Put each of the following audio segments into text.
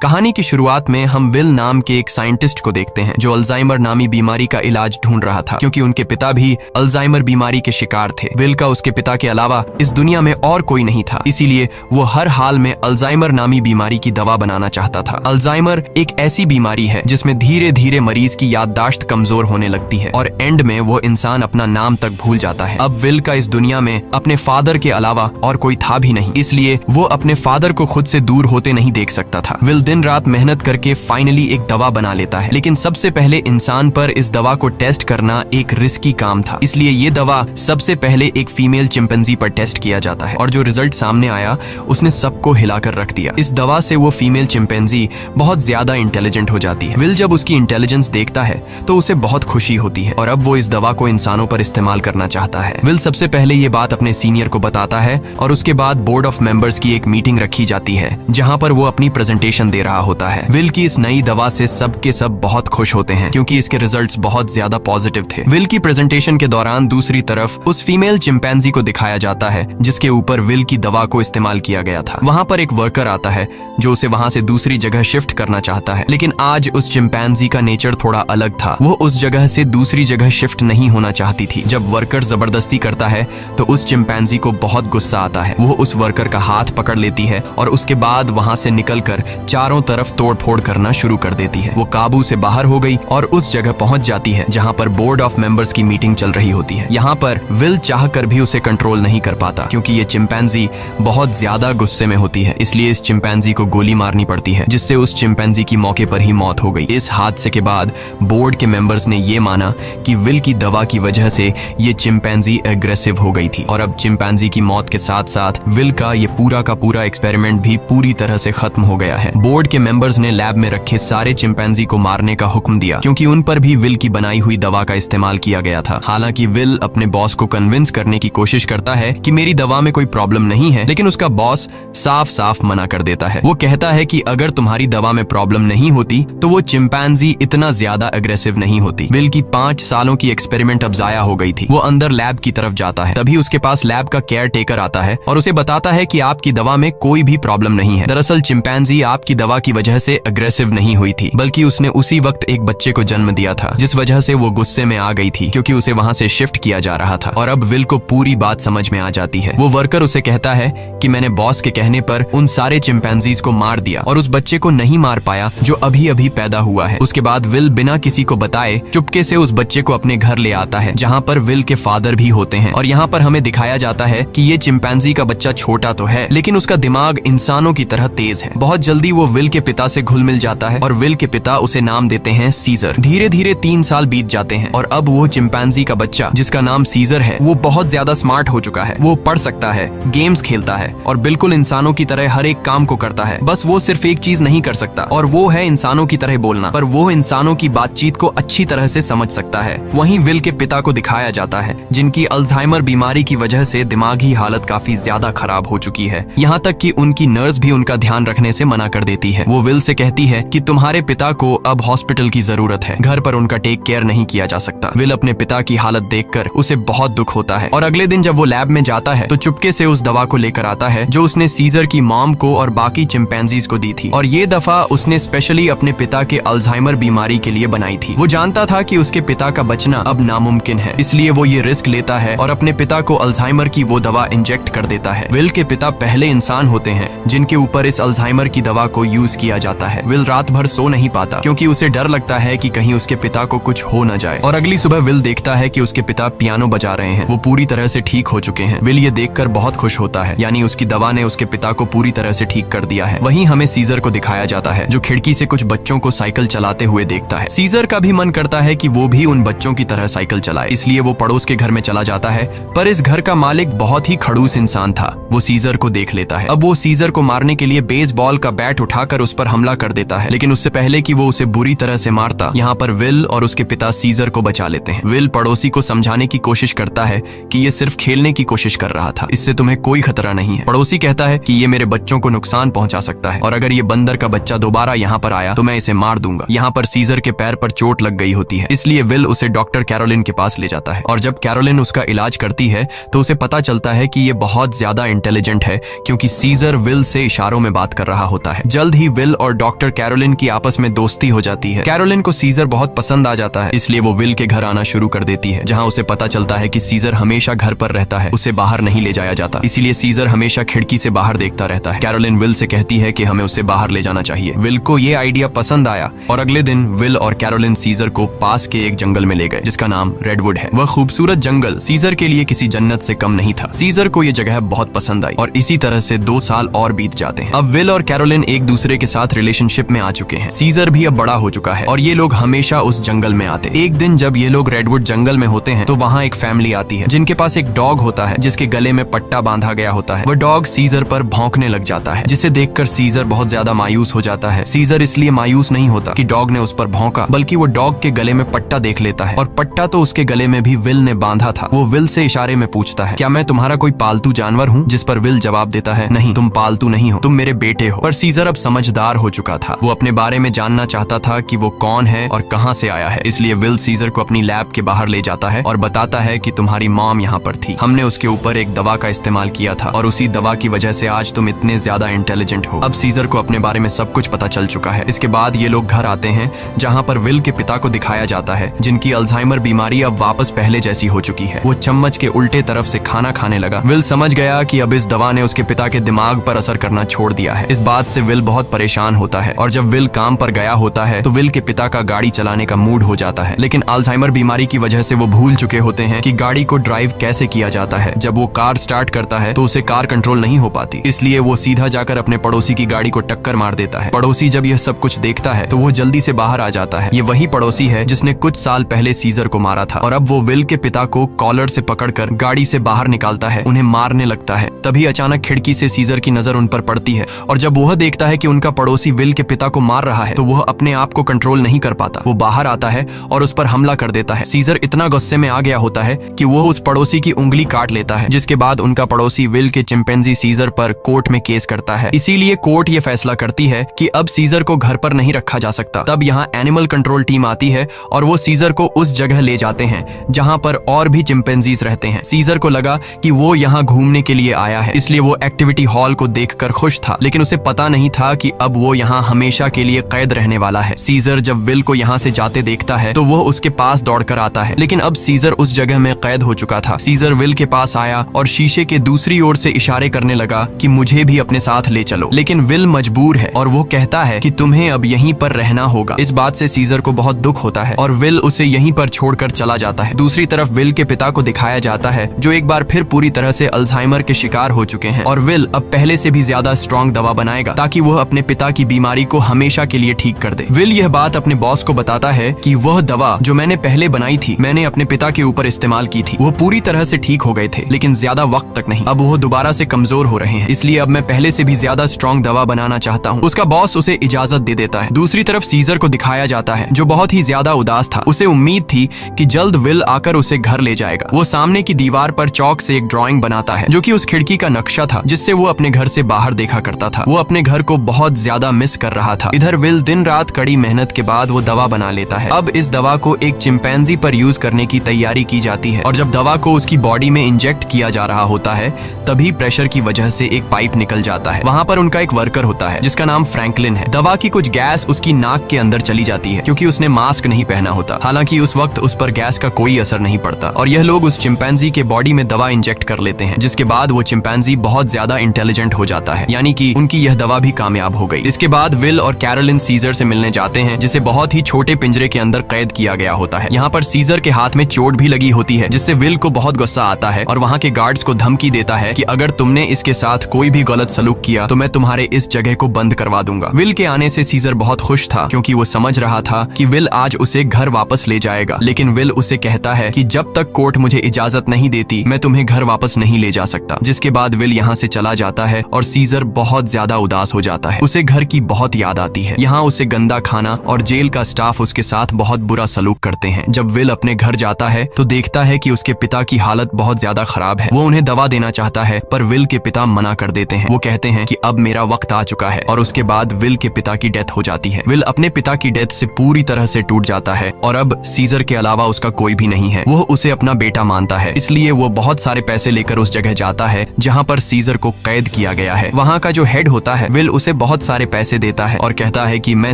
कहानी की शुरुआत में हम विल नाम के एक साइंटिस्ट को देखते हैं जो अल्जाइमर नामी बीमारी का इलाज ढूंढ रहा था, क्योंकि उनके पिता भी अल्जाइमर बीमारी के शिकार थे। विल का उसके पिता के अलावा इस दुनिया में और कोई नहीं था, इसीलिए वो हर हाल में अल्जाइमर नामी बीमारी की दवा बनाना चाहता था। अल्जाइमर एक ऐसी बीमारी है जिसमें धीरे धीरे मरीज की याददाश्त कमजोर होने लगती है और एंड में वो इंसान अपना नाम तक भूल जाता है। अब विल का इस दुनिया में अपने फादर के अलावा और कोई था भी नहीं, इसलिए वो अपने फादर को खुद से दूर होते नहीं देख सकता था। विल दिन रात मेहनत करके फाइनली एक दवा बना लेता है, लेकिन सबसे पहले इंसान पर इस दवा को टेस्ट करना एक रिस्की काम था, इसलिए ये दवा सबसे पहले एक फीमेल चिंपैंजी पर टेस्ट किया जाता है और जो रिजल्ट सामने आया उसने सबको हिलाकर रख दिया। इस दवा से वो फीमेल चिंपैंजी बहुत ज्यादा इंटेलिजेंट हो जाती है। विल जब उसकी इंटेलिजेंस देखता है तो उसे बहुत खुशी होती है और अब वो इस दवा को इंसानों पर इस्तेमाल करना चाहता है। विल सबसे पहले ये बात अपने सीनियर को बताता है और उसके बाद बोर्ड ऑफ मेंबर्स की एक मीटिंग रखी जाती है जहां पर वो अपनी प्रेजेंटेशन दे रहा होता है। विल की इस नई दवा से सब के सब बहुत खुश होते हैं क्योंकि इसके रिजल्ट्स बहुत ज्यादा पॉजिटिव थे। विल की प्रेजेंटेशन के दौरान दूसरी तरफ उस फीमेल चिंपैंजी को दिखाया जाता है जिसके ऊपर विल की दवा को इस्तेमाल किया गया था। वहां पर एक वर्कर आता है जो उसे वहां से दूसरी जगह शिफ्ट करना चाहता है, लेकिन आज उस चिंपैंजी का नेचर थोड़ा अलग था। वो उस जगह से दूसरी जगह शिफ्ट नहीं होना चाहती थी। जब वर्कर जबरदस्ती करता है तो उस चिंपैंजी को बहुत गुस्सा आता है। वो उस वर्कर का हाथ पकड़ लेती है और उसके बाद वहां से निकलकर चारों तरफ तोड़फोड़ करना शुरू कर देती है। वो काबू से बाहर हो गई और उस जगह पहुंच जाती है जहां पर बोर्ड ऑफ मेंबर्स की मीटिंग चल रही होती है। यहाँ पर विल चाहकर भी उसे कंट्रोल नहीं कर पाता क्योंकि ये चिंपैंजी बहुत ज्यादा गुस्से में होती है, इसलिए इस चिंपैंजी को गोली मारनी पड़ती है जिससे उस चिंपैंजी की मौके पर ही मौत हो गई। इस हादसे के बाद बोर्ड के मेंबर्स ने ये माना कि विल की दवा की वजह से ये चिंपैंजी एग्रेसिव हो गई थी और अब चिंपैंजी की मौत के साथ साथ विल का ये पूरा का पूरा एक्सपेरिमेंट भी पूरी तरह से खत्म हो गया है। बोर्ड के मेंबर्स ने लैब में रखे सारे चिंपैंजी को मारने का हुक्म दिया क्योंकि उन पर भी विल की बनाई हुई दवा का इस्तेमाल किया गया था। हालांकि विल अपने बॉस को कन्विंस करने की कोशिश करता है कि मेरी दवा में कोई प्रॉब्लम नहीं है, लेकिन उसका बॉस साफ साफ मना कर देता है। वो कहता है कि अगर तुम्हारी दवा में प्रॉब्लम नहीं होती तो वो चिंपैंजी इतना ज्यादा अग्रेसिव नहीं होती। विल की 5 सालों की एक्सपेरिमेंट अब जाया हो गई थी। वो अंदर लैब की तरफ जाता है, तभी उसके पास लैब का केयर टेकर आता है और उसे बताता है कि आपकी दवा में कोई भी प्रॉब्लम नहीं है। दरअसल चिंपैंजी आपकी दवा की वजह से अग्रेसिव नहीं हुई थी, बल्कि उसने उसी वक्त एक बच्चे को जन्म दिया था जिस वजह से वो गुस्से में आ गई थी क्योंकि उसे वहां से शिफ्ट किया जा रहा था। और अब विल को पूरी बात समझ में आ जाती है। वो वर्कर उसे कहता है कि मैंने बॉस के कहने पर उन सारे चिंपैंजीज को मार दिया और उस बच्चे को नहीं मार पाया जो अभी अभी पैदा हुआ है। उसके बाद विल बिना किसी को बताए चुपके से उस बच्चे को अपने घर ले आता है जहाँ पर विल के फादर भी होते हैं और यहाँ पर हमें दिखाया जाता है कि ये चिंपैंजी का बच्चा छोटा तो है लेकिन उसका दिमाग इंसानों की तरह तेज है। बहुत जल्दी वो विल के पिता से घुल मिल जाता है और विल के पिता उसे नाम देते हैं सीजर। धीरे धीरे 3 साल बीत जाते हैं और अब वो चिंपैंजी का बच्चा जिसका नाम सीजर है वो बहुत ज्यादा स्मार्ट हो चुका है। वो पढ़ सकता है, गेम्स खेलता है और बिल्कुल इंसानों की तरह हर एक काम को करता है। बस वो सिर्फ एक चीज नहीं कर सकता और वो है इंसानों की तरह बोलना, पर वो इंसानों की बातचीत को अच्छी तरह से समझ सकता है। वहीं विल के पिता को दिखाया जाता है जिनकी अल्जाइमर बीमारी की वजह से दिमागी हालत काफी ज्यादा खराब हो चुकी है, यहाँ तक कि उनकी नर्स भी उनका ध्यान रखने से मना कर देती है। वो विल से कहती है कि तुम्हारे पिता को अब हॉस्पिटल की जरूरत है, घर पर उनका टेक केयर नहीं किया जा सकता। विल अपने पिता की हालत देखकर उसे बहुत दुख होता है और अगले दिन जब वो लैब में जाता है तो चुपके से उस दवा को लेकर आता है जो उसने सीजर की मॉम को और बाकी चिंपैंजीज को दी थी और ये दफा उसने स्पेशली अपने पिता के अल्जाइमर बीमारी के लिए बनाई थी। वो जानता था कि उसके पिता का बचना अब नामुमकिन है, इसलिए वो ये रिस्क लेता है और अपने पिता को अल्जाइमर की वो दवा इंजेक्ट कर देता है। विल के पिता पहले इंसान होते हैं जिनके ऊपर इस अल्जाइमर की दवा को यूज किया जाता है। विल रात भर सो नहीं पाता क्योंकि उसे डर लगता है कि कहीं उसके पिता को कुछ हो न जाए और अगली सुबह विल देखता है कि उसके पिता पियानो बजा रहे हैं। वो पूरी तरह से ठीक हो चुके हैं। विल ये देखकर बहुत खुश होता है, यानी उसकी दवा ने उसके पिता को पूरी तरह से ठीक कर दिया है। वहीं हमें सीजर को दिखाया जाता है जो खिड़की से कुछ बच्चों को साइकिल चलाते हुए देखता है। सीजर का भी मन करता है कि वो भी उन बच्चों की तरह साइकिल चलाए, इसलिए वो पड़ोस के घर में चला जाता है, पर इस घर का मालिक बहुत ही खड़ूस इंसान था। वो सीजर को देख लेता है। अब वो सीजर को मारने के लिए बेसबॉल का बैट उठाकर उस पर हमला कर देता है, लेकिन उससे पहले कि वो उसे बुरी तरह से मारता, यहाँ पर विल और उसके पिता सीजर को बचा लेते हैं। विल पड़ोसी को समझाने की कोशिश करता है कि ये सिर्फ खेलने की कोशिश कर रहा था, इससे तुम्हें कोई खतरा नहीं है। पड़ोसी कहता है कि ये मेरे बच्चों को नुकसान पहुंचा सकता है और अगर ये बंदर का बच्चा दोबारा यहाँ पर आया तो मैं इसे मार दूंगा। यहाँ पर सीजर के पैर पर चोट लग गई होती है, इसलिए विल उसे डॉक्टर कैरोलिन के पास ले जाता है और जब कैरोलिन उसका इलाज करती है तो उसे पता चलता है कि ये बहुत ज्यादा इंटेलिजेंट है क्योंकि सीजर विल से इशारों में बात कर रहा होता है। जल्द जल्द ही विल और डॉक्टर कैरोलिन की आपस में दोस्ती हो जाती है। कैरोलिन को सीजर बहुत पसंद आ जाता है, इसलिए वो विल के घर आना शुरू कर देती है, जहाँ उसे पता चलता है कि सीजर हमेशा घर पर रहता है, उसे बाहर नहीं ले जाया जाता, इसीलिए सीजर हमेशा खिड़की से बाहर देखता रहता है। कैरोलिन विल से कहती है कि हमें उसे बाहर ले जाना चाहिए। विल को ये आइडिया पसंद आया और अगले दिन विल और कैरोलिन सीजर को पास के एक जंगल में ले गए, जिसका नाम रेडवुड है। वह खूबसूरत जंगल सीजर के लिए किसी जन्नत से कम नहीं था। सीजर को ये जगह बहुत पसंद आई और इसी तरह से 2 साल और बीत जाते हैं। अब विल और कैरोलिन एक दूसरे के साथ रिलेशनशिप में आ चुके हैं। सीजर भी अब बड़ा हो चुका है और ये लोग हमेशा उस जंगल में आते। एक दिन जब ये लोग रेडवुड जंगल में होते हैं तो वहाँ एक फैमिली आती है जिनके पास एक डॉग होता है जिसके गले में पट्टा बांधा गया होता है। वह डॉग सीजर पर भौंकने लग जाता है, जिसे देखकर सीजर बहुत ज्यादा मायूस हो जाता है। सीजर इसलिए मायूस नहीं होता कि डॉग ने उस पर भौंका, बल्कि वो डॉग के गले में पट्टा देख लेता है और पट्टा तो उसके गले में भी विल ने बांधा था। वो विल से इशारे में पूछता है, क्या मैं तुम्हारा कोई पालतू जानवर हूँ? जिस पर विल जवाब देता है, नहीं, तुम पालतू नहीं हो, तुम मेरे बेटे हो। पर सीजर अब समझदार हो चुका था। वो अपने बारे में जानना चाहता था कि वो कौन है और कहाँ से आया है, इसलिए विल सीजर को अपनी लैब के बाहर ले जाता है और बताता है कि तुम्हारी मॉम यहाँ पर थी, हमने उसके ऊपर एक दवा का इस्तेमाल किया था और उसी दवा की वजह से आज तुम इतने ज्यादा इंटेलिजेंट हो। अब सीजर को अपने बारे में सब कुछ पता चल चुका है। इसके बाद ये लोग घर आते हैं जहाँ पर विल के पिता को दिखाया जाता है, जिनकी अल्जाइमर बीमारी अब वापस पहले जैसी हो चुकी है। वो चम्मच के उल्टे तरफ से खाना खाने लगा। विल समझ गया कि अब इस दवा ने उसके पिता के दिमाग पर असर करना छोड़ दिया है। इस बात से विल बहुत परेशान होता है और जब विल काम पर गया होता है तो विल के पिता का गाड़ी चलाने का मूड हो जाता है, लेकिन अल्जाइमर बीमारी की वजह से वो भूल चुके होते हैं कि गाड़ी को ड्राइव कैसे किया जाता है। जब वो कार स्टार्ट करता है तो उसे कार कंट्रोल नहीं हो पाती, इसलिए वो सीधा जाकर अपने पड़ोसी की गाड़ी को टक्कर मार देता है। पड़ोसी जब यह सब कुछ देखता है तो वो जल्दी से बाहर आ जाता है। ये वही पड़ोसी है जिसने कुछ साल पहले सीजर को मारा था और अब वो विल के पिता को कॉलर से पकड़कर गाड़ी से बाहर निकालता है, उन्हें मारने लगता है। तभी अचानक खिड़की से सीजर की नजर उन पर पड़ती है और जब वह देखता है कि उनका पड़ोसी विल के पिता को मार रहा है तो वह अपने आप को कंट्रोल नहीं कर पाता। वो बाहर आता है और उस पर हमला कर देता है। सीजर इतना गुस्से में आ गया होता है कि वो उस पड़ोसी की उंगली काट लेता है, जिसके बाद उनका पड़ोसी विल के चिंपैंजी सीजर पर कोर्ट में केस करता है। इसीलिए कोर्ट ये फैसला करती है कि अब सीजर को घर पर नहीं रखा जा सकता। तब यहाँ एनिमल कंट्रोल टीम आती है और वो सीजर को उस जगह ले जाते हैं जहाँ पर और भी चिंपैंजीज रहते हैं। सीजर को लगा कि वो यहाँ घूमने के लिए आया है, इसलिए वो एक्टिविटी हॉल को देखकर खुश था, लेकिन उसे पता नहीं था कि अब वो यहाँ हमेशा के लिए कैद रहने वाला है। सीजर जब विल को यहाँ से जाते देखता है तो वो उसके पास दौड़कर आता है, लेकिन अब सीजर उस जगह में कैद हो चुका था। सीजर विल के पास आया और शीशे के दूसरी ओर से इशारे करने लगा कि मुझे भी अपने साथ ले चलो, लेकिन विल मजबूर है और वो कहता है कि तुम्हें अब यहीं पर रहना होगा। इस बात से सीजर को बहुत दुख होता है और विल उसे यहीं पर छोड़कर चला जाता है। दूसरी तरफ विल के पिता को दिखाया जाता है, जो एक बार फिर पूरी तरह से अल्जाइमर के शिकार हो चुके हैं और विल अब पहले से भी ज्यादा स्ट्रॉन्ग दवा बनाएगा ताकि वह अपने पिता की बीमारी को हमेशा के लिए ठीक कर दे। विल यह बात अपने बॉस को बताता है कि वह दवा जो मैंने पहले बनाई थी, मैंने अपने पिता के ऊपर इस्तेमाल की थी। वो पूरी तरह से ठीक हो गए थे, लेकिन ज्यादा वक्त तक नहीं। अब वो दोबारा से कमजोर हो रहे हैं, इसलिए अब मैं पहले से भी ज्यादा स्ट्रॉन्ग दवा बनाना चाहता हूँ। उसका बॉस उसे इजाजत दे देता है। दूसरी तरफ सीजर को दिखाया जाता है, जो बहुत ही ज्यादा उदास था। उसे उम्मीद थी कि जल्द विल आकर उसे घर ले जाएगा। वो सामने की दीवार पर चौक से एक ड्राइंग बनाता है, जो कि उस खिड़की का नक्शा था जिससे वो अपने घर से बाहर देखा करता था। वो अपने घर को बहुत ज्यादा मिस कर रहा था। इधर विल दिन रात कड़ी मेहनत के बाद वो दवा बना लेता है। अब इस दवा को एक चिंपैंजी पर यूज करने की तैयारी की जाती है और जब दवा को उसकी बॉडी में इंजेक्ट किया जा रहा होता है तभी प्रेशर की वजह से एक पाइप निकल जाता है। वहाँ पर उनका एक वर्कर होता है जिसका नाम फ्रैंकलिन है। दवा की कुछ गैस उसकी नाक के अंदर चली जाती है क्योंकि उसने मास्क नहीं पहना होता। हालांकि उस वक्त उस पर गैस का कोई असर नहीं पड़ता और यह लोग उस चिंपैंजी के बॉडी में दवा इंजेक्ट कर लेते हैं, जिसके बाद वो चिंपैंजी बहुत ज्यादा इंटेलिजेंट हो जाता है, यानी कि उनकी यह दवा भी कामयाब हो गई। इसके बाद विल और कैरोलिन सीजर से मिलने जाते हैं, जिसे बहुत ही छोटे पिंजरे के अंदर कैद किया गया होता है। यहाँ पर सीजर के हाथ में चोट भी लगी होती है, जिससे विल को बहुत गुस्सा आता है और वहाँ के गार्ड्स को धमकी देता है कि अगर तुमने इसके साथ कोई भी गलत सलूक किया तो मैं तुम्हारे इस जगह को बंद करवा दूंगा। विल के आने से सीजर बहुत खुश था क्योंकि वो समझ रहा था कि विल आज उसे घर वापस ले जाएगा, लेकिन विल उसे कहता है कि जब तक कोर्ट मुझे इजाजत नहीं देती मैं तुम्हें घर वापस नहीं ले जा सकता। जिसके बाद विल यहाँ से चला जाता है और सीजर बहुत ज्यादा उदास हो जाता है। उसे घर की बहुत याद आती है। यहाँ उसे गंदा खाना और जेल का स्टाफ उसके साथ बहुत बुरा सलूक करते हैं। जब विल अपने घर जाता है तो देखता है कि उसके पिता की हालत बहुत ज्यादा खराब है। वो उन्हें दवा देना चाहता है, पर विल के पिता मना कर देते हैं। वो कहते हैं कि अब मेरा वक्त आ चुका है, और उसके बाद विल के पिता की डेथ हो जाती है। विल अपने पिता की डेथ से पूरी तरह से टूट जाता है और अब सीजर के अलावा उसका कोई भी नहीं है। वो उसे अपना बेटा मानता है, इसलिए वो बहुत सारे पैसे लेकर उस जगह जाता है जहाँ पर सीजर को कैद किया गया है। वहाँ का जो हेड होता है विल उसे बहुत सारे पैसे देता है और कहता है कि मैं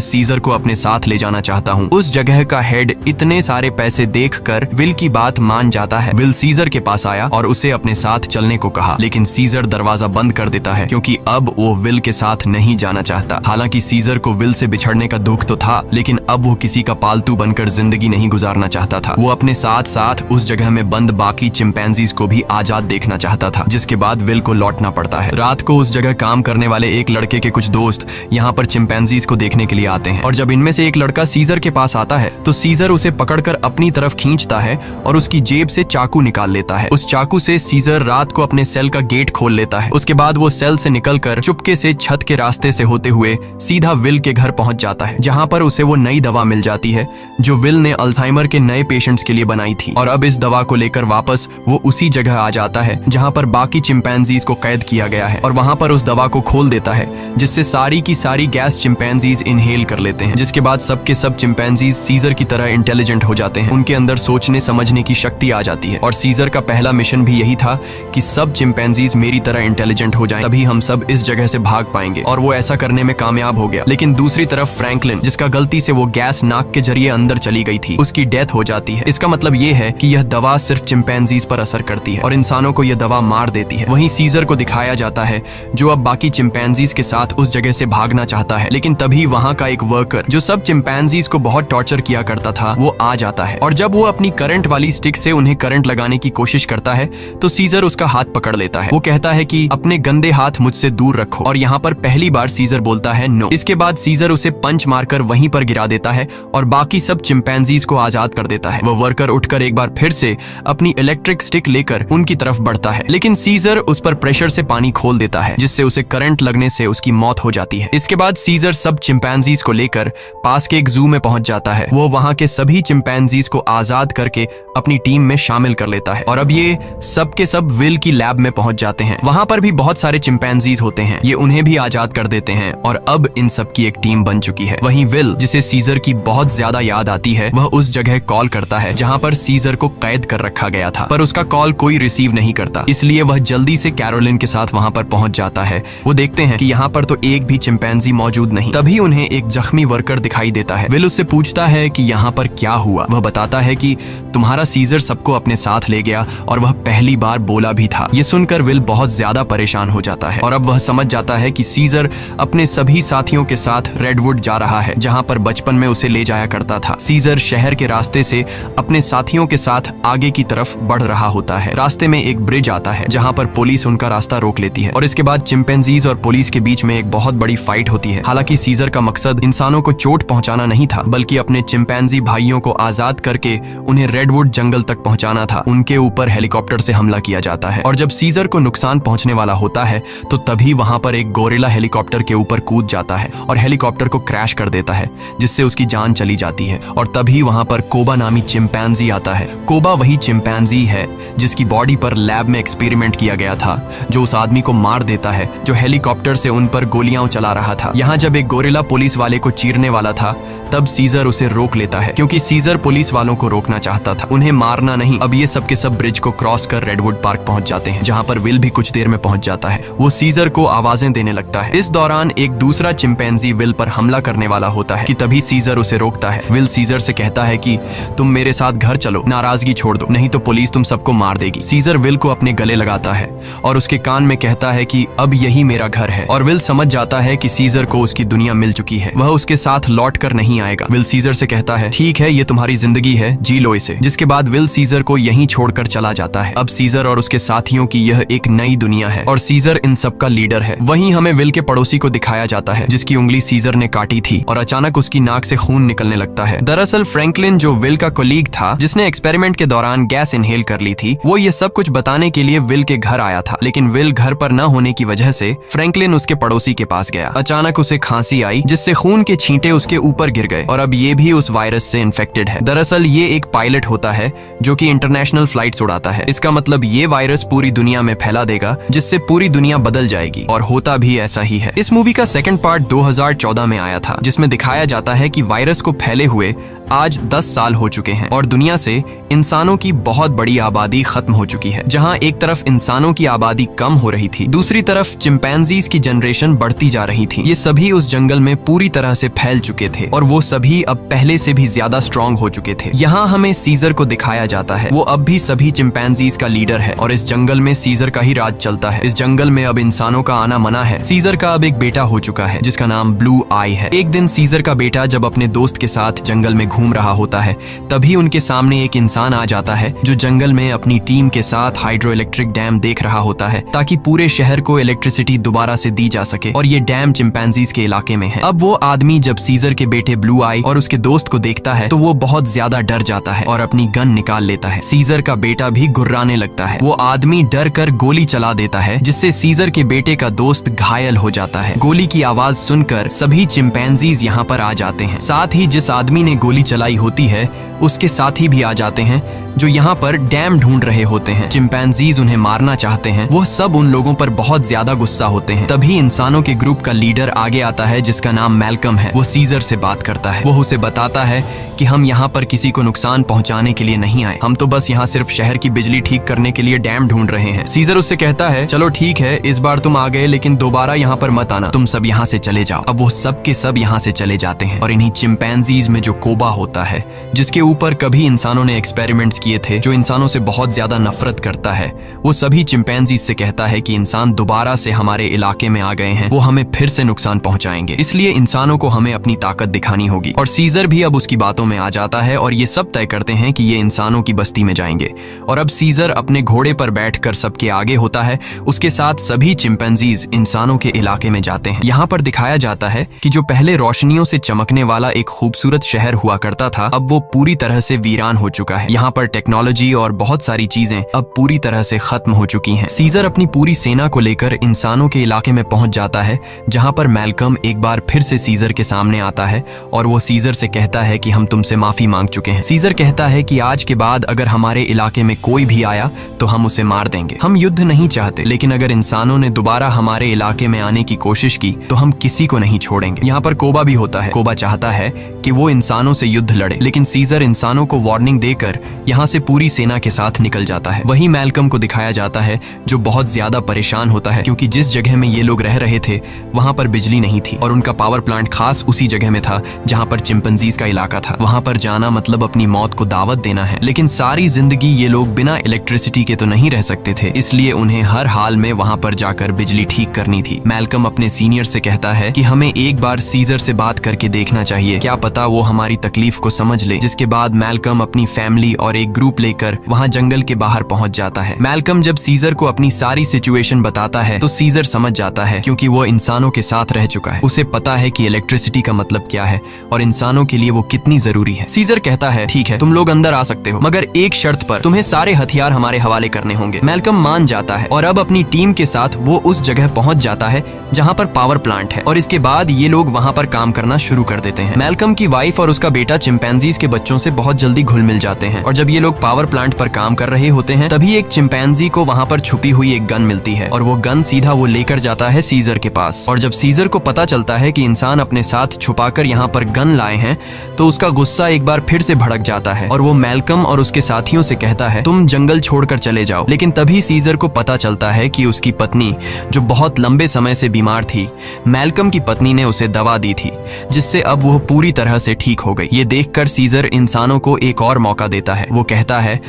सीजर को अपने साथ ले जाना चाहता हूँ। उस जगह का हेड इतने सारे पैसे देखकर विल की बात मान जाता है। विल सीजर के पास आया और उसे अपने साथ चलने को कहा, लेकिन सीजर दरवाजा बंद कर देता है क्योंकि अब वो विल के साथ नहीं जाना चाहता। हालांकि सीजर को विल से बिछड़ने का दुख तो था, लेकिन अब वो किसी का पालतू बनकर जिंदगी नहीं गुजारना चाहता था। वो अपने साथ साथ उस जगह में बंद बाकी चिंपैंजीज को भी आजाद देखना चाहता था, जिसके बाद विल को लौटना पड़ता है। रात को उस जगह काम करने वाले एक लड़के के कुछ दोस्त यहाँ पर चिंपैंजीज को देखने के लिए आते हैं, और जब इनमें से एक लड़का सीजर के पास आता है तो सीजर उसे पकड़कर अपनी तरफ खींचता है और उसकी जेब से चाकू निकाल लेता है। उस चाकू से सीजर रात को अपने सेल का गेट खोल लेता है। उसके बाद वो सेल से निकलकर चुपके से छत के रास्ते से होते हुए सीधा विल के घर पहुंच जाता है, जहां पर उसे वो नई दवा मिल जाती है जो विल ने अल्जाइमर के नए पेशेंट्स के लिए बनाई थी। और अब इस दवा को लेकर वापस वो उसी जगह आ जाता है जहां पर बाकी चिंपैंजीज को कैद किया गया है, और वहां पर उस दवा को खोल देता है जिससे सारी की सारी गैस चिंपैंजीज इनहेल कर लेते हैं, जिसके बाद सबके सब चिंपैंजीज सीजर की तरह इंटेलिजेंट हो जाते हैं। उनके अंदर सोचने समझने की शक्ति आ जाती है, और सीजर का पहला मिशन भी यही था कि सब चिंपैंजीज मेरी तरह इंटेलिजेंट हो जाएं, तभी हम सब इस जगह से भाग पाएंगे। और वो ऐसा करने में कामयाब हो गया। लेकिन दूसरी तरफ फ्रैंकलिन, जिसका गलती से वो गैस नाक के जरिए अंदर चली गई थी, उसकी डेथ हो जाती है। इसका मतलब ये है कि यह दवा सिर्फ चिंपैंजीज पर असर करती है और इंसानों को यह दवा मार देती है। वहीं सीजर को दिखाया जाता है जो अब बाकी चिंपैंजीज के साथ उस जगह से भागना चाहता है, लेकिन तभी वहां का एक वर्कर जो सब चिंपैंजीज को बहुत टॉर्चर किया करता था वो आ जाता है, और जब वो अपनी करंट वाली स्टिक से उन्हें करंट लगाने की कोशिश करता है तो सीजर उसका हाथ पकड़ लेता है। वो कहता है कि अपने गंदे हाथ मुझसे दूर रखो, और यहाँ पर पहली बार सीजर बोलता है नो। इसके बाद सीजर उसे पंच मारकर वहीं पर गिरा देता है और बाकी सब चिंपैंजीज को आजाद कर देता है। वो वर्कर उठकर एक बार फिर से अपनी इलेक्ट्रिक स्टिक लेकर उनकी तरफ बढ़ता है, लेकिन सीजर उस पर प्रेशर से पानी खोल देता है जिससे उसे करंट लगने से उसकी मौत हो जाती है। इसके बाद सीजर सब चिंपैंजीज को लेकर पास के एक जू में पहुंच जाता है। वो वहां के सभी चिंपैंजीज को आजाद करके अपनी टीम में शामिल कर लेता है, और अब ये सब के सब विल की लैब में पहुंच जाते हैं। वहां पर भी बहुत सारे चिंपैंजीज होते हैं, ये उन्हें भी आजाद कर देते हैं, और अब इन सब की एक टीम बन चुकी है। वहीं विल, जिसे सीजर की बहुत ज्यादा याद आती है, वह उस जगह कॉल करता है जहां पर सीजर को कैद कर रखा गया था, पर उसका कॉल कोई रिसीव नहीं करता। इसलिए वह जल्दी से कैरोलिन के साथ वहां पर पहुंच जाता है। वो देखते हैं कि यहाँ पर तो एक भी चिंपैंजी मौजूद नहीं। तभी उन्हें एक जख्मी वर्कर दिखाई देता है। विल उससे पूछता है कि यहाँ पर क्या हुआ। वह बताता है कि तुम्हारा सीजर सबको अपने साथ ले गया, और वह पहली बार बोला भी था। ये सुनकर विल बहुत ज्यादा परेशान हो जाता है, और अब वह समझ जाता है कि सीजर अपने सभी साथियों के साथ रेडवुड जा रहा है, जहाँ पर बचपन में उसे ले जाया करता था। सीजर शहर के रास्ते से अपने साथियों के साथ आगे की तरफ बढ़ रहा होता है। रास्ते में एक ब्रिज आता है जहाँ पर पुलिस उनका रास्ता रोक लेती है, और इसके बाद चिंपैंजीज और पुलिस के बीच में एक बहुत बड़ी फाइट होती है। हालांकि सीजर का मकसद इंसानों को चोट पहुंचाना नहीं था, बल्कि अपने चिंपैंजी भाइयों को आजाद करके उन्हें रेडवुड जंगल तक पहुंचाना था। उनके ऊपर हेलीकॉप्टर से हमला किया जाता है, और जब सीजर को नुकसान पहुंचने वाला होता है तो तभी वहां पर एक गोरिल्ला हेलीकॉप्टर के ऊपर कूद जाता है और हेलीकॉप्टर को क्रैश कर देता है, जिससे उसकी जान चली जाती है। और तभी वहां पर कोबा नामी चिंपैंजी आता है। कोबा वही चिंपैंजी है जिसकी बॉडी पर लैब में एक्सपेरिमेंट किया गया था, जो उस आदमी को मार देता है जो हेलीकॉप्टर से उन पर गोलियां चला रहा था। यहाँ जब एक गोरिल्ला पुलिस वाले को चीरने वाला था तब सीजर उसे रोक लेता है, क्योंकि सीजर पुलिस वालों को रोकना चाहता था, उन्हें मारना नहीं। अब ये सब के सब ब्रिज को क्रॉस कर रेडवुड पार्क पहुंच जाते हैं, जहाँ पर विल भी कुछ देर में पहुंच जाता है। वो सीजर को आवाजें देने लगता है। इस दौरान एक दूसरा चिंपैंजी विल पर हमला करने वाला होता है कि तभी सीजर उसे रोकता है। विल सीजर से कहता है कि तुम मेरे साथ घर चलो, नाराजगी छोड़ दो, नहीं तो पुलिस तुम सबको मार देगी। सीजर विल को अपने गले लगाता है और उसके कान में कहता है कि अब यही मेरा घर है, और विल समझ जाता है कि सीजर को उसकी दुनिया मिल चुकी है, वह उसके साथ लौट कर नहीं आएगा। विल सीजर से कहता है ठीक है, ये तुम्हारी जिंदगी है, जी लो इसे। जिसके बाद विल सीजर को यहीं छोड़कर चला जाता है। अब सीजर और उसके साथियों की यह एक नई दुनिया है, और सीजर इन सब का लीडर है। वहीं हमें विल के पड़ोसी को दिखाया जाता है जिसकी उंगली सीजर ने काटी थी, और अचानक उसकी नाक से खून निकलने लगता है। दरअसल फ्रैंकलिन, जो विल का कोलीग था जिसने एक्सपेरिमेंट के दौरान गैस इनहेल कर ली थी, वो ये सब कुछ बताने के लिए विल के घर आया था। लेकिन विल घर पर न होने की वजह से फ्रैंकलिन उसके पड़ोसी के पास गया। अचानक उसे खांसी आई, जिससे खून के छींटे उसके ऊपर गिर गए, और अब ये भी उस वायरस से इन्फेक्टेड है। दरअसल ये एक पायलट होता है जो कि इंटरनेशनल फ्लाइट्स उड़ाता है। इसका मतलब ये वायरस पूरी दुनिया में फैला देगा, जिससे पूरी दुनिया बदल जाएगी। और होता भी ऐसा ही है। इस मूवी का सेकंड पार्ट 2014 में आया था, जिसमें दिखाया जाता है कि वायरस को फैले हुए आज 10 साल हो चुके हैं और दुनिया से इंसानों की बहुत बड़ी आबादी खत्म हो चुकी है। जहां एक तरफ इंसानों की आबादी कम हो रही थी, दूसरी तरफ चिंपैंजीज की जनरेशन बढ़ती जा रही थी। ये सभी उस जंगल में पूरी तरह से फैल चुके थे और वो सभी अब पहले से भी ज्यादा स्ट्रांग हो चुके थे। यहाँ हमें सीजर को दिखाया जाता है। वो अब भी सभी चिंपैंजीज का लीडर है और इस जंगल में सीजर का ही राज चलता है। इस जंगल में अब इंसानों का आना मना है। सीजर का अब एक बेटा हो चुका है जिसका नाम ब्लू आई है। एक दिन सीजर का बेटा जब अपने दोस्त के साथ जंगल में घूम रहा होता है, तभी उनके सामने एक इंसान आ जाता है जो जंगल में अपनी टीम के साथ हाइड्रो इलेक्ट्रिक डैम देख रहा होता है ताकि पूरे शहर को इलेक्ट्रिसिटी दोबारा से दी जा सके, और ये डैम चिंपैंजीज के इलाके में है। अब वो आदमी जब सीजर के बेटे ब्लू आई और उसके दोस्त को देखता है तो वो बहुत ज्यादा डर जाता है और अपनी गन निकाल लेता है। सीजर का बेटा भी घुर्राने लगता है। वो आदमी डर कर गोली चला देता है, जिससे सीजर के बेटे का दोस्त घायल हो जाता है। गोली की आवाज सुनकर सभी चिंपैंजीज यहाँ पर आ जाते हैं। साथ ही जिस आदमी ने गोली चलाई होती है उसके साथी भी आ जाते हैं जो यहाँ पर डैम ढूंढ रहे होते हैं। चिंपैंजीज उन्हें मारना चाहते हैं। वो सब उन लोगों पर बहुत ज्यादा गुस्सा होते हैं। तभी इंसानों के ग्रुप का लीडर आगे आता है जिसका नाम मैल्कम है। वो सीजर से बात करता है। वो उसे बताता है कि हम यहाँ पर किसी को नुकसान पहुंचाने के लिए नहीं आए, हम तो बस यहाँ सिर्फ शहर की बिजली ठीक करने के लिए डैम ढूंढ रहे हैं। सीजर उससे कहता है, चलो ठीक है, इस बार तुम आ गए, लेकिन दोबारा यहाँ पर मत आना, तुम सब यहाँ से चले जाओ। अब वो सब के सब यहाँ से चले जाते हैं और इन्हीं चिंपैंजीज में जो कोबा होता है, जिसके ऊपर कभी इंसानों ने एक्सपेरिमेंट्स किए थे, जो इंसानों से बहुत ज्यादा नफरत करता है, वो सभी चिंपैंजीज से कहता है कि इंसान दोबारा से हमारे इलाके में आ गए हैं, वो हमें फिर से नुकसान पहुंचाएंगे, इसलिए इंसानों को हमें अपनी ताकत दिखानी होगी। और सीजर भी अब उसकी बातों में आ जाता है और ये सब तय करते हैं कि ये इंसानों की बस्ती में जाएंगे। और अब सीजर अपने घोड़े पर बैठकर सबके आगे होता है। उसके साथ सभी चिंपैंजीज इंसानों के इलाके में जाते हैं। यहाँ पर दिखाया जाता है कि जो पहले रोशनियों से चमकने वाला एक खूबसूरत शहर हुआ करता था, अब वो पूरी तरह से वीरान हो चुका है। यहाँ पर टेक्नोलॉजी और बहुत सारी चीजें अब पूरी तरह से खत्म हो चुकी हैं। सीजर अपनी पूरी सेना को लेकर इंसानों के इलाके में पहुंच जाता है, जहां पर मैल्कम एक बार फिर से सीजर के सामने आता है और वो सीजर से कहता है कि हम तुमसे माफी मांग चुके हैं। सीजर कहता है कि आज के बाद अगर हमारे इलाके में कोई भी आया तो हम उसे मार देंगे। हम युद्ध नहीं चाहते, लेकिन अगर इंसानों ने दोबारा हमारे इलाके में आने की कोशिश की तो हम किसी को नहीं छोड़ेंगे। यहाँ पर कोबा भी होता है। कोबा चाहता है कि वो इंसानों से युद्ध लड़े, लेकिन सीजर इंसानों को वार्निंग देकर यहाँ से पूरी सेना के साथ निकल जाता है। वही मैल्कम को दिखाया जाता है जो बहुत ज्यादा परेशान होता है, क्योंकि जिस जगह में ये लोग रह रहे थे वहां पर बिजली नहीं थी और उनका पावर प्लांट खास उसी जगह में था जहां पर चिंपैंजीज का इलाका था। वहां पर जाना मतलब अपनी मौत को दावत देना है, लेकिन सारी जिंदगी ये लोग बिना इलेक्ट्रिसिटी के तो नहीं रह सकते थे, इसलिए उन्हें हर हाल में वहां पर जाकर बिजली ठीक करनी थी। मैल्कम अपने सीनियर से कहता है कि हमें एक बार सीजर से बात करके देखना चाहिए, क्या पता वो हमारी तकलीफ को समझ ले। जिसके बाद मैल्कम अपनी फैमिली और एक ग्रुप लेकर वहां जंगल के बाहर पहुंच जाता है। मैल्कम जब सीजर को अपनी सारी सिचुएशन बताता है तो सीजर समझ जाता है, क्योंकि वो इंसानों के साथ रह चुका है। उसे पता है कि इलेक्ट्रिसिटी का मतलब क्या है और इंसानों के लिए वो कितनी जरूरी है। सीजर कहता है, ठीक है, तुम लोग अंदर आ सकते हो, मगर एक शर्त पर, तुम्हें सारे हथियार हमारे हवाले करने होंगे। मैल्कम मान जाता है और अब अपनी टीम के साथ वो उस जगह पहुंच जाता है जहां पर पावर प्लांट है और इसके बाद ये लोग वहां पर काम करना शुरू कर देते हैं। मैल्कम की वाइफ और उसका बेटा चिंपैंजीज के बच्चों से बहुत जल्दी घुल मिल जाते हैं और जब ये लोग पावर प्लांट पर काम कर रहे होते हैं तभी एक चिंपैंजी को वहां पर छुपी हुई एक गन मिलती है और वो गन सीधा वो लेकर जाता है सीजर के पास। और जब सीजर को पता चलता है कि इंसान अपने साथ छुपाकर यहाँ पर गन लाए हैं तो उसका गुस्सा एक बार फिर से भड़क जाता है और वो मैल्कम और उसके साथियों से कहता है, तुम जंगल छोड़कर चले जाओ। लेकिन तभी सीजर को पता चलता है कि उसकी पत्नी, जो बहुत लंबे समय से बीमार थी, मैल्कम की पत्नी ने उसे दवा दी थी जिससे अब वो पूरी तरह से ठीक हो गई। ये देखकर सीजर इंसानों को एक और मौका देता है। वो कहता है,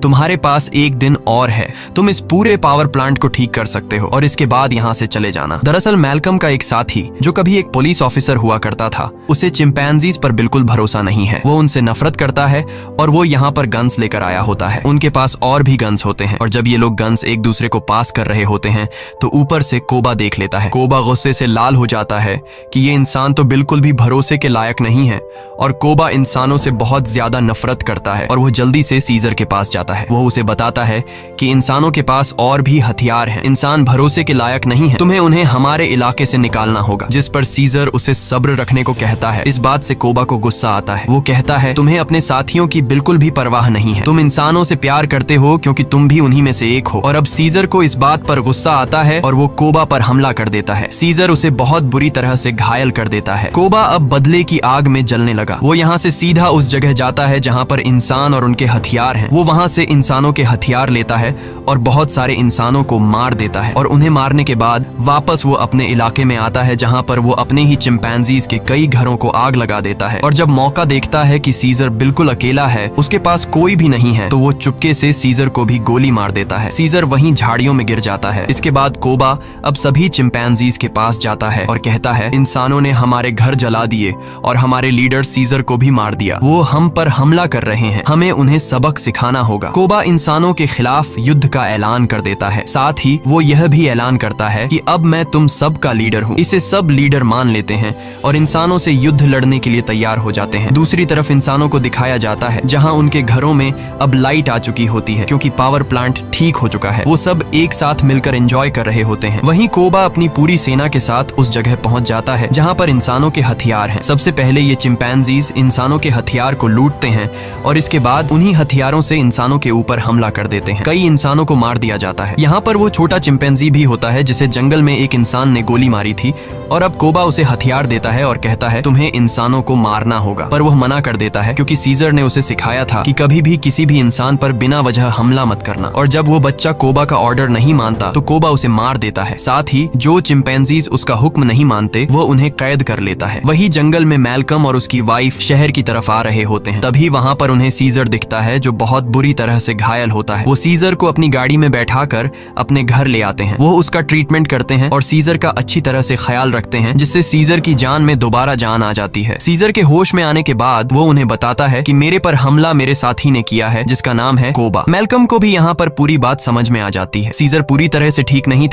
तुम्हारे पास एक दिन और है, तुम इस पूरे पावर प्लांट को ठीक कर सकते हो और इसके बाद यहाँ से चले जाना। दरअसल मैल्कम का एक साथी जो कभी एक पुलिस ऑफिसर हुआ करता था, उसे चिंपैंजीज पर बिल्कुल भरोसा नहीं है। वो उनसे नफरत करता है और वो यहाँ पर गन्स लेकर आया होता है। उनके पास और भी गन्स होते हैं और जब ये लोग गन्स एक दूसरे को पास कर रहे होते हैं तो ऊपर से कोबा देख लेता है। कोबा गुस्से से लाल हो जाता है कि ये इंसान तो बिल्कुल भी भरोसे के लायक नहीं है और कोबा इंसानों से बहुत ज्यादा नफरत करता है और वो जल्दी से सीजर के पास जाता है। वो उसे बताता है कि इंसानों के पास और भी हथियार हैं, इंसान भरोसे के लायक नहीं है, तुम्हें उन्हें हमारे इलाके से निकालना होगा। जिस पर सीजर उसे सब्र रखने को कहता है। इस बात से कोबा को गुस्सा आता है। वो कहता है, तुम्हें अपने साथियों की बिल्कुल भी परवाह नहीं है, तुम इंसानों से प्यार करते हो क्योंकि तुम भी उन्हीं में से एक हो। और अब सीजर को इस बात पर गुस्सा आता है और वो कोबा पर हमला कर देता है। सीजर उसे बहुत बुरी तरह से घायल कर देता है। कोबा अब बदले की आग में जलने लगा। वो यहाँ से सीधा उस जगह जाता है जहाँ पर इंसान और उनके हथियार हैं। वो वहाँ से इंसानों के हथियार लेता है और बहुत सारे इंसानों को मार देता है। और उन्हें मारने के बाद वापस वो अपने इलाके में आता है जहाँ पर वो अपने ही चिंपैंजीज के कई घरों को आग लगा देता है। और जब मौका देखता है कि सीजर बिल्कुल अकेला है, उसके पास कोई भी नहीं है, तो वो चुपके से सीजर को भी गोली मार देता है। सीजर वहीं झाड़ियों में गिर जाता है। इसके बाद कोबा अब सभी चिंपैंजीज के पास जाता है और कहता है, इंसानों ने हमारे घर जला दिए और हमारे लीडर सीजर को भी मार दिया। वो हम पर हमला कर रहे हैं, हमें उन्हें सबक सिखाना होगा। कोबा इंसानों के खिलाफ युद्ध का ऐलान कर देता है। साथ ही वो यह भी ऐलान करता है कि अब मैं तुम सब का लीडर हूँ। इसे सब लीडर मान लेते हैं और इंसानों से युद्ध लड़ने के लिए तैयार हो जाते हैं। दूसरी तरफ इंसानों को दिखाया जाता है जहाँ उनके घरों में अब लाइट आ चुकी होती है क्योंकि पावर प्लांट ठीक हो चुका है। वो सब एक साथ मिलकर एंजॉय कर रहे होते हैं। वहीं कोबा अपनी पूरी सेना के साथ उस जगह पहुंच जाता है जहां पर इंसानों के हथियार हैं। सबसे पहले ये चिंपैंजीज इंसानों के हथियार को लूटते हैं और इसके बाद उन्हीं हथियारों से इंसानों के ऊपर हमला कर देते हैं। कई इंसानों को मार दिया जाता है। यहाँ पर वो छोटा चिंपैंजी भी होता है जिसे जंगल में एक इंसान ने गोली मारी थी और अब कोबा उसे हथियार देता है और कहता है, तुम्हें इंसानों को मारना होगा। पर वह मना कर देता है क्योंकि सीजर ने उसे सिखाया था कि कभी भी किसी भी इंसान पर बिना वजह हमला मत करना। और जब वो बच्चा कोबा का ऑर्डर नहीं मानता तो कोबा उसे मार देता है। साथ ही जो चिंपैंजीज उसका हुक्म नहीं मानते वो उन्हें कैद कर लेता है। वही जंगल में मैल्कम और उसकी वाइफ शहर की तरफ आ रहे होते हैं। तभी वहाँ पर उन्हें सीजर दिखता है जो बहुत बुरी तरह से घायल होता है। वो सीजर को अपनी गाड़ी में बैठाकर अपने घर ले आते हैं। वो उसका ट्रीटमेंट करते हैं और सीजर का अच्छी तरह से ख्याल रखते हैं जिससे सीजर की जान में दोबारा जान आ जाती है। सीजर के होश में आने के बाद वो उन्हें बताता है कि मेरे पर हमला मेरे साथी ने किया है जिसका नाम है कोबा। मैल्कम को भी यहाँ पर पूरी बात समझ में आ जाती है। सीजर पूरी तरह से ठीक नहीं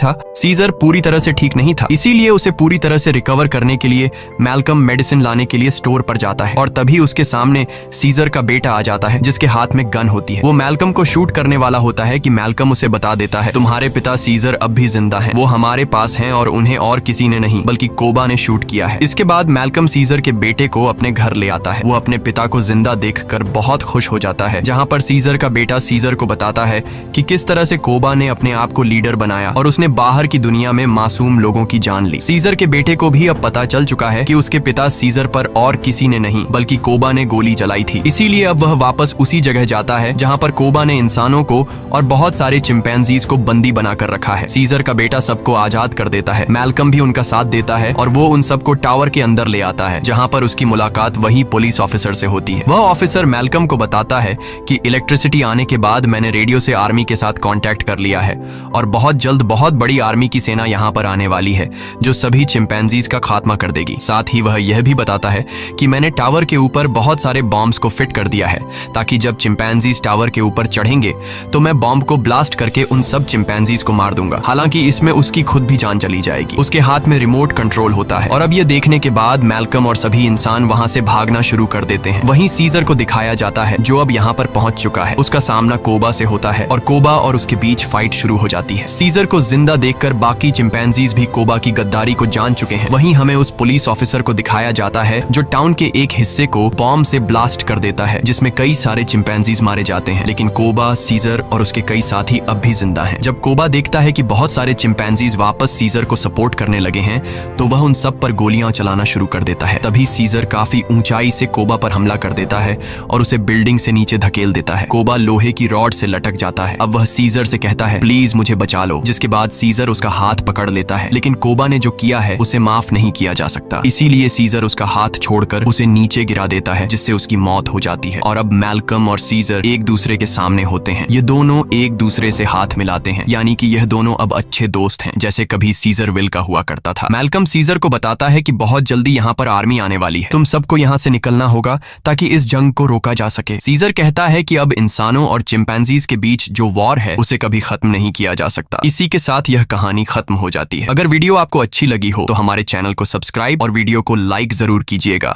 था, इसीलिए उसे पूरी तरह से रिकवर करने के लिए मैल्कम मेडिसिन लाने के लिए स्टोर पर जाता है और तभी उसके सामने सीजर का बेटा आ जाता है जिसके हाथ में गन होती है। वो मैल्कम को शूट करने वाला होता है कि मैल्कम उसे बता देता है, तुम्हारे पिता सीजर अब भी जिंदा हैं, वो हमारे पास हैं और उन्हें और किसी ने नहीं बल्कि कोबा ने शूट किया है। इसके बाद मैल्कम सीजर के बेटे को अपने घर ले आता है। वो अपने पिता को जिंदा देखकर बहुत खुश हो जाता है, जहाँ पर सीजर का बेटा सीजर को बताता है कि किस तरह से कोबा ने अपने आप को लीडर बनाया और उसने बाहर की दुनिया में मासूम लोगों की जान ली। सीजर के बेटे को भी अब पता चल चुका है कि उसके पिता सीजर पर और किसी ने नहीं बल्कि कोबा ने गोली चलाई थी। इसीलिए अब वह वापस उसी जगह जाता है जहाँ पर कोबा ने इंसानों को और बहुत सारे चिंपैंजीज को बंदी बनाकर रखा है। सीजर का बेटा सबको आजाद कर देता है। मैल्कम भी उनका साथ देता है और वो उन सबको टावर के अंदर ले आता है जहाँ पर उसकी मुलाकात वही पुलिस ऑफिसर से होती है। वह ऑफिसर मैल्कम को बताता है कि इलेक्ट्रिसिटी आने के बाद मैंने रेडियो से आर्मी के साथ कांटेक्ट कर लिया है और बहुत जल्द बहुत बड़ी आर्मी की सेना यहाँ पर आने वाली है जो सभी चिंपैंजीज का खात्मा कर देगी। साथ ही वह यह भी बताता है कि मैंने टावर के ऊपर बहुत सारे बॉम्ब्स को फिट कर दिया है ताकि जब चिंपैंजीज टावर के ऊपर चढ़ेंगे तो मैं बॉम्ब को ब्लास्ट करके उन सब चिंपैंजीज को मार दूंगा। हालांकि इसमें उसकी खुद भी जान चली जाएगी। उसके हाथ में रिमोट कंट्रोल होता है और अब ये देखने के बाद मैल्कम और सभी इंसान वहां से भागना शुरू कर देते हैं। वहीं सीजर को दिखाया जाता है जो अब यहाँ पर पहुंच चुका है। उसका सामना कोबा से होता है और कोबा और उसके बीच फाइट शुरू हो जाती है। सीजर को जिंदा देखकर बाकी चिंपैंजीज भी कोबा की गद्दारी को जान चुके हैं। वहीं हमें उस पुलिस ऑफिसर को दिखाया जाता है जो टाउन के एक हिस्से को बॉम्ब से ब्लास्ट कर देता है जिसमें कई सारे चिंपैंजीज मारे जाते हैं, लेकिन कोबा, सीजर और उसके कई साथी अब भी जिंदा हैं। जब कोबा देखता है कि बहुत सारे चिंपैंजीज वापस सीजर को सपोर्ट करने लगे हैं तो वह उन सब पर गोलियां चलाना शुरू कर देता है। तभी सीजर काफी ऊंचाई से कोबा पर हमला कर देता है और उसे बिल्डिंग से नीचे धकेल देता है। कोबा लोहे की रॉड से लटक जाता है। अब वह सीजर से कहता है, प्लीज मुझे बचा लो, जिसके बाद सीजर उसका हाथ पकड़ लेता है, लेकिन कोबा ने जो किया है उसे माफ नहीं किया जा सकता। इसीलिए सीजर उसका हाथ छोड़कर उसे नीचे गिरा देता है जिससे उसकी मौत हो जाती है। और अब मैल्कम और सीजर एक दूसरे के सामने होते हैं। ये दोनों एक दूसरे से हाथ मिलाते हैं, यानी कि यह दोनों अब अच्छे दोस्त हैं, जैसे कभी सीजर विल का हुआ करता था। मैल्कम सीजर को बताता है कि बहुत जल्दी यहाँ पर आर्मी आने वाली है, तुम सबको यहाँ से निकलना होगा ताकि इस जंग को रोका जा सके। सीजर कहता है कि अब इंसानों और चिंपैंजीज के बीच जो वॉर है उसे कभी खत्म नहीं किया जा सकता। इसी के साथ यह कहानी खत्म हो जाती है। अगर वीडियो आपको अच्छी लगी हो तो हमारे चैनल को सब्सक्राइब और वीडियो को लाइक जरूर कीजिएगा।